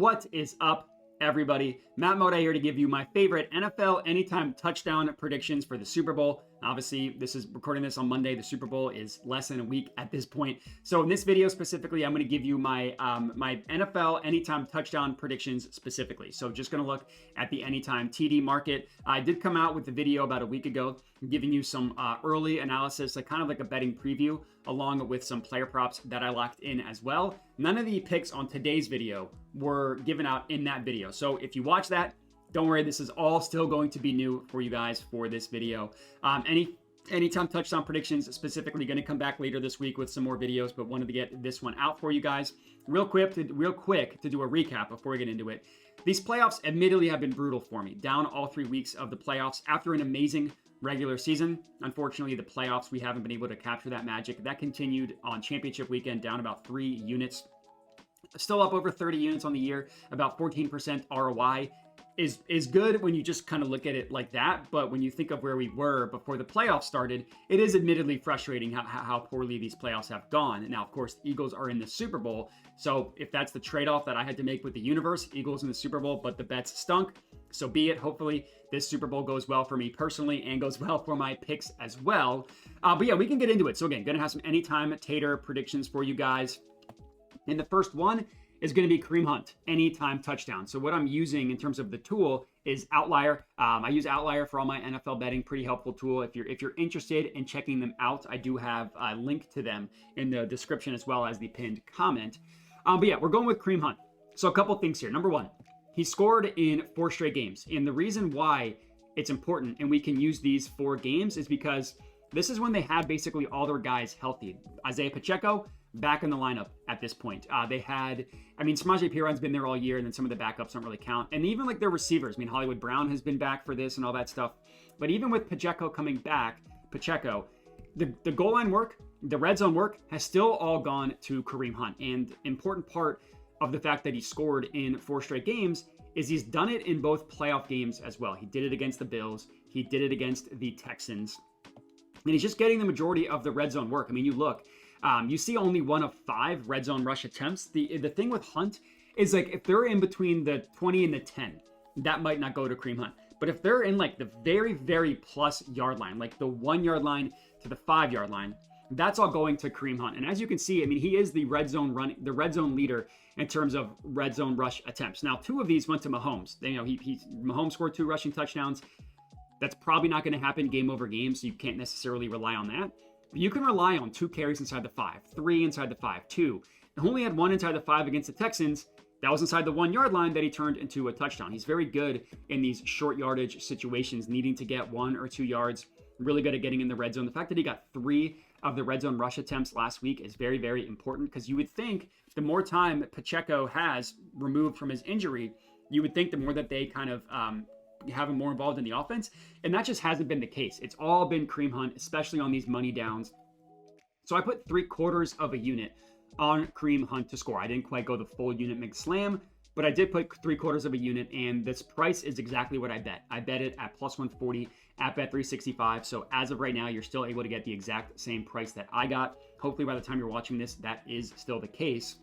What is up, everybody? Matt Moda here to give you my favorite NFL anytime touchdown predictions for the Super Bowl. Obviously, this is recording this on Monday. The Super Bowl is less than a week at this point. So in this video specifically, I'm going to give you my my NFL anytime touchdown predictions specifically. So just going to look at the anytime TD market. I did come out with the video about a week ago, giving you some early analysis, like kind of like a betting preview, along with some player props that I locked in as well. None of the picks on today's video were given out in that video. So if you watch that, don't worry, this is all still going to be new for you guys for this video. Anytime touchdown predictions specifically going to come back later this week with some more videos, but wanted to get this one out for you guys real quick to do a recap before we get into it. These playoffs admittedly have been brutal for me. Down all 3 weeks of the playoffs after an amazing regular season. Unfortunately, the playoffs, we haven't been able to capture that magic. That continued on championship weekend, down about 3 units. Still up over 30 units on the year, about 14% ROI. Is good when you just kind of look at it like that, but when you think of where we were before the playoffs started, it is admittedly frustrating how poorly these playoffs have gone. Now, of course, the Eagles are in the Super Bowl, so if that's the trade-off that I had to make with the universe, Eagles in the Super Bowl, but the bets stunk, so be it. Hopefully, this Super Bowl goes well for me personally and goes well for my picks as well. But yeah, we can get into it. So again, going to have some anytime tater predictions for you guys. And the first one is going to be Kareem Hunt, anytime touchdown. So what I'm using in terms of the tool is Outlier. I use Outlier for all my NFL betting, pretty helpful tool. If you're interested in checking them out, I do have a link to them in the description as well as the pinned comment. But yeah, we're going with Kareem Hunt. So a couple things here. Number one, he scored in 4 straight games. And the reason why it's important and we can use these 4 games is because this is when they have basically all their guys healthy. Isaiah Pacheco, back in the lineup at this point. They had, Samaje Perine been there all year, and then some of the backups don't really count. And even like their receivers, Hollywood Brown has been back for this and all that stuff. But even with Pacheco coming back, the goal line work, the red zone work has still all gone to Kareem Hunt. And important part of the fact that he scored in 4 straight games is he's done it in both playoff games as well. He did it against the Bills. He did it against the Texans. And he's just getting the majority of the red zone work. You look, you see only 1 of 5 red zone rush attempts. The thing with Hunt is like if they're in between the 20 and the 10, that might not go to Kareem Hunt. But if they're in like the very, very plus yard line, like the 1 yard line to the 5 yard line, that's all going to Kareem Hunt. And as you can see, he is the red zone leader in terms of red zone rush attempts. Now, 2 of these went to Mahomes. Mahomes scored 2 rushing touchdowns. That's probably not going to happen game over game, so you can't necessarily rely on that. But you can rely on 2 carries inside the 5, 3 inside the 5, 2. He only had 1 inside the 5 against the Texans. That was inside the 1 yard line that he turned into a touchdown. He's very good in these short yardage situations, needing to get 1 or 2 yards. Really good at getting in the red zone. The fact that he got 3 of the red zone rush attempts last week is very, very important, because you would think the more time Pacheco has removed from his injury, you would think the more that they kind of have him more involved in the offense, and that just hasn't been the case. It's all been Kareem Hunt, especially on these money downs. So I put 3/4 of a unit on Kareem Hunt to score. I didn't quite go the full unit McSlam, but I did put 3/4 of a unit, and this price is exactly what I bet. I bet it at plus 140 at Bet365. So as of right now, you're still able to get the exact same price that I got. Hopefully by the time you're watching this, that is still the case.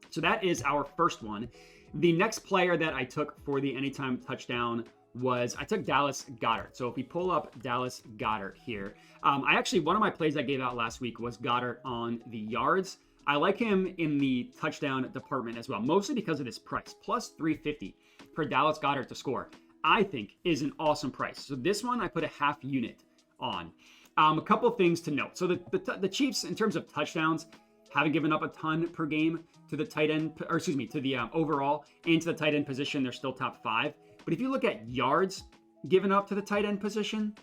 So that is our first one. The next player that I took for the anytime touchdown was I took Dallas Goedert. So if we pull up Dallas Goedert here, one of my plays I gave out last week was Goedert on the yards. I like him in the touchdown department as well, mostly because of this price. Plus 350 for Dallas Goedert to score, I think is an awesome price. So this one I put a half unit on. A couple things to note. So the Chiefs, in terms of touchdowns, haven't given up a ton per game to the tight end, to the overall and to the tight end position. They're still top 5. But if you look at yards given up to the tight end position,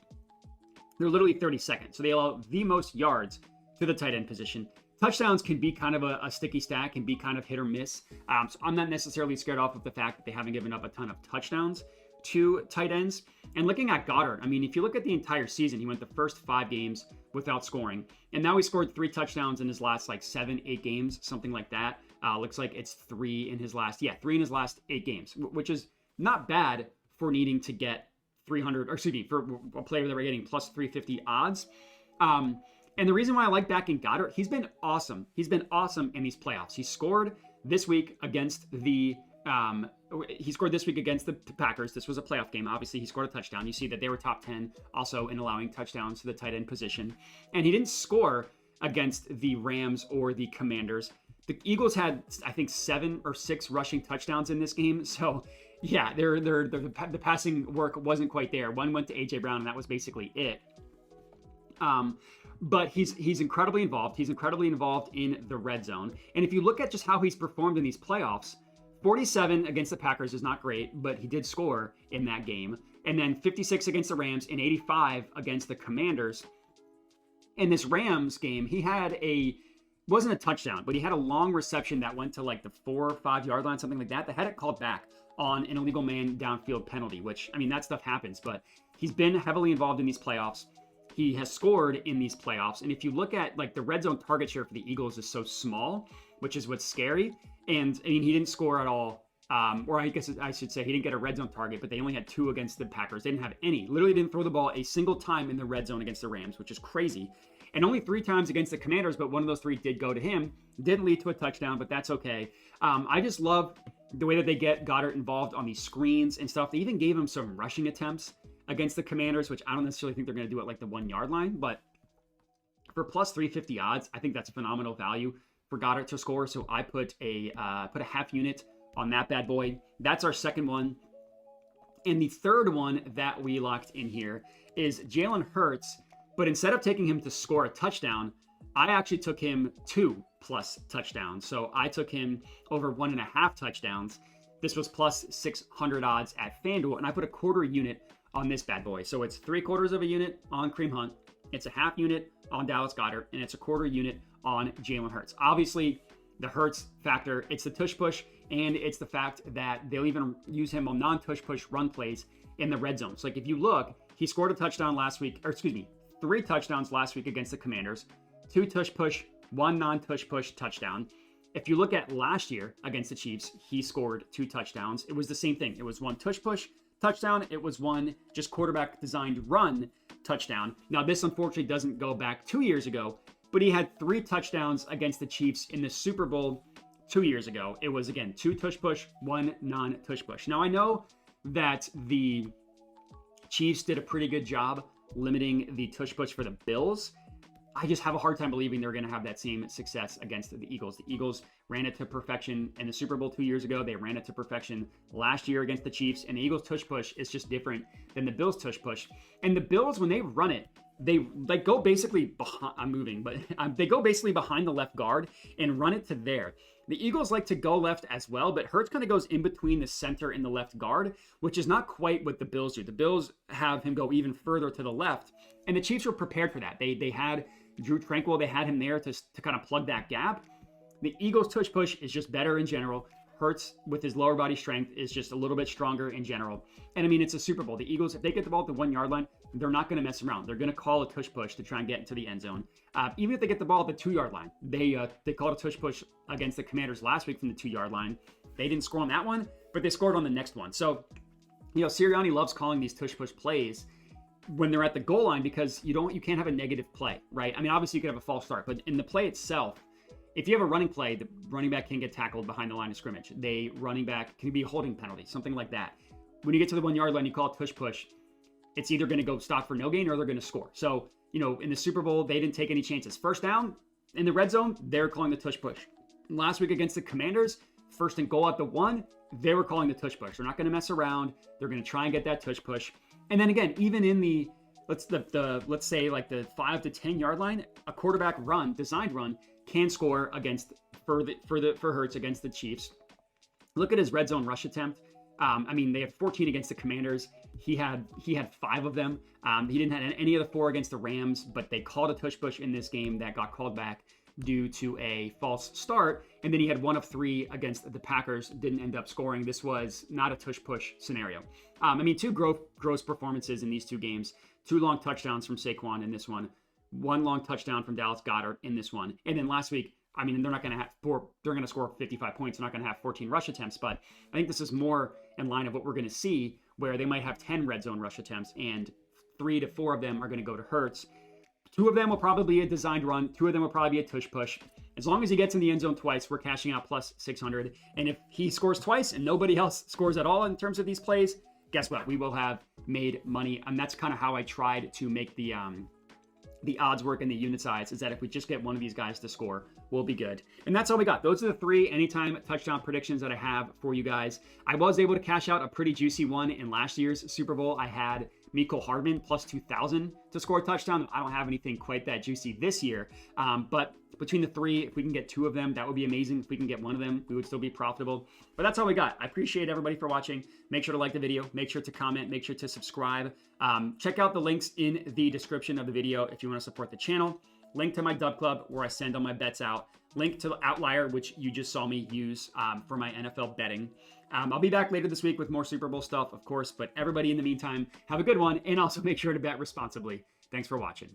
they're literally 32nd. So they allow the most yards to the tight end position. Touchdowns can be kind of a sticky stack, can be kind of hit or miss. So I'm not necessarily scared off of the fact that they haven't given up a ton of touchdowns to tight ends. And looking at Goedert, if you look at the entire season, he went the first 5 games without scoring. And now he scored 3 touchdowns in his last 7, 8 games, something like that. Looks like it's 3 in his last 8 games, which is not bad for needing to get for a player that we're getting plus 350 odds. And the reason why I like backing Goedert, he's been awesome. He's been awesome in these playoffs. He scored this week against the He scored this week against the Packers. This was a playoff game. Obviously, he scored a touchdown. You see that they were top 10 also in allowing touchdowns to the tight end position. And he didn't score against the Rams or the Commanders. The Eagles had, I think, 7 or 6 rushing touchdowns in this game. So, yeah, the passing work wasn't quite there. One went to A.J. Brown, and that was basically it. But he's incredibly involved. He's incredibly involved in the red zone. And if you look at just how he's performed in these playoffs, 47 against the Packers is not great, but he did score in that game. And then 56 against the Rams and 85 against the Commanders. In this Rams game, he had wasn't a touchdown, but he had a long reception that went to like the 4 or 5 yard line, something like that. They had it called back on an illegal man downfield penalty, which, I mean, that stuff happens, but he's been heavily involved in these playoffs. He has scored in these playoffs. And if you look at like the red zone target share for the Eagles is so small, which is what's scary. And I mean, he didn't score at all. Or I guess I should say he didn't get a red zone target, but they only had 2 against the Packers. They didn't have any. Literally didn't throw the ball a single time in the red zone against the Rams, which is crazy. And only 3 times against the Commanders, but one of those 3 did go to him. Didn't lead to a touchdown, but that's okay. I just love the way that they get Goedert involved on these screens and stuff. They even gave him some rushing attempts against the Commanders, which I don't necessarily think they're going to do at like the 1 yard line, but for plus 350 odds, I think that's phenomenal value for Goedert to score. So I put a half unit on that bad boy. That's our second one. And the third one that we locked in here is Jalen Hurts, but instead of taking him to score a touchdown, I actually took him 2+ touchdowns. So I took him over 1.5 touchdowns. This was plus 600 odds at FanDuel, and I put a quarter unit on this bad boy. So it's 3/4 of a unit on Kareem Hunt, it's a half unit on Dallas Goedert, and it's a quarter unit on Jalen Hurts. Obviously, the Hurts factor, it's the tush push, and it's the fact that they'll even use him on non-tush push run plays in the red zone. So like if you look, he scored a touchdown last week, 3 touchdowns last week against the Commanders, 2 tush push, 1 non-tush push touchdown. If you look at last year against the Chiefs, he scored 2 touchdowns. It was the same thing. It was 1 tush push touchdown. It was 1 just quarterback designed run touchdown. Now this unfortunately doesn't go back 2 years ago, but he had 3 touchdowns against the Chiefs in the Super Bowl 2 years ago. It was again 2 tush push, 1 non-tush push. Now I know that the Chiefs did a pretty good job limiting the tush push for the Bills. I just have a hard time believing they're going to have that same success against the Eagles. The Eagles ran it to perfection in the Super Bowl 2 years ago. They ran it to perfection last year against the Chiefs. And the Eagles tush push is just different than the Bills tush push. And the Bills, when they run it, they like go basically behind. I'm moving, but they go basically behind the left guard and run it to there. The Eagles like to go left as well, but Hurts kind of goes in between the center and the left guard, which is not quite what the Bills do. The Bills have him go even further to the left, and the Chiefs were prepared for that. They had Drew Tranquil, they had him there to kind of plug that gap. The Eagles tush push is just better in general. Hurts, with his lower body strength, is just a little bit stronger in general. And I mean, it's a Super Bowl. The Eagles, if they get the ball at the 1 yard line, they're not going to mess around. They're going to call a tush push to try and get into the end zone. Even if they get the ball at the 2 yard line, they called a tush push against the Commanders last week from the 2 yard line. They didn't score on that one, but they scored on the next one. So, Sirianni loves calling these tush push plays when they're at the goal line because you can't have a negative play, right? I mean, obviously you could have a false start, but in the play itself, if you have a running play, the running back can get tackled behind the line of scrimmage. The running back can be a holding penalty, something like that. When you get to the 1 yard line, you call it tush push. It's either going to go stop for no gain or they're going to score. So, in the Super Bowl, they didn't take any chances. First down, in the red zone, they're calling the tush push. Last week against the Commanders, first and goal at the 1, they were calling the tush push. They're not going to mess around. They're going to try and get that tush push. And then again, even in the let's say like the 5 to 10 yard line, a quarterback run, designed run, can score against for Hurts against the Chiefs. Look at his red zone rush attempt. I mean, they had 14 against the Commanders. He had 5 of them. He didn't have any of the 4 against the Rams, but they called a tush push in this game that got called back due to a false start. And then he had 1 of 3 against the Packers, didn't end up scoring. This was not a tush push scenario. I mean, 2 gross performances in these 2 games, 2 long touchdowns from Saquon in this one, 1 long touchdown from Dallas Goedert in this one. And then last week, I mean, they're not going to have they're going to score 55 points. They're not going to have 14 rush attempts, but I think this is more in line of what we're going to see, where they might have 10 red zone rush attempts and 3 to 4 of them are going to go to Hurts. 2 of them will probably be a designed run. 2 of them will probably be a tush push. As long as he gets in the end zone twice, we're cashing out plus 600. And if he scores twice and nobody else scores at all in terms of these plays, guess what? We will have made money. And that's kind of how I tried to make the odds work in the unit size, is that if we just get one of these guys to score, we'll be good. And that's all we got. Those are the 3 anytime touchdown predictions that I have for you guys. I was able to cash out a pretty juicy one in last year's Super Bowl. I had Mecole Hardman plus 2,000 to score a touchdown. I don't have anything quite that juicy this year, but between the 3, if we can get 2 of them, that would be amazing. If we can get 1 of them, we would still be profitable. But that's all we got. I appreciate everybody for watching. Make sure to like the video. Make sure to comment. Make sure to subscribe. Check out the links in the description of the video if you want to support the channel. Link to my Dub Club where I send all my bets out. Link to the Outlier, which you just saw me use for my NFL betting. I'll be back later this week with more Super Bowl stuff, of course. But everybody in the meantime, have a good one. And also make sure to bet responsibly. Thanks for watching.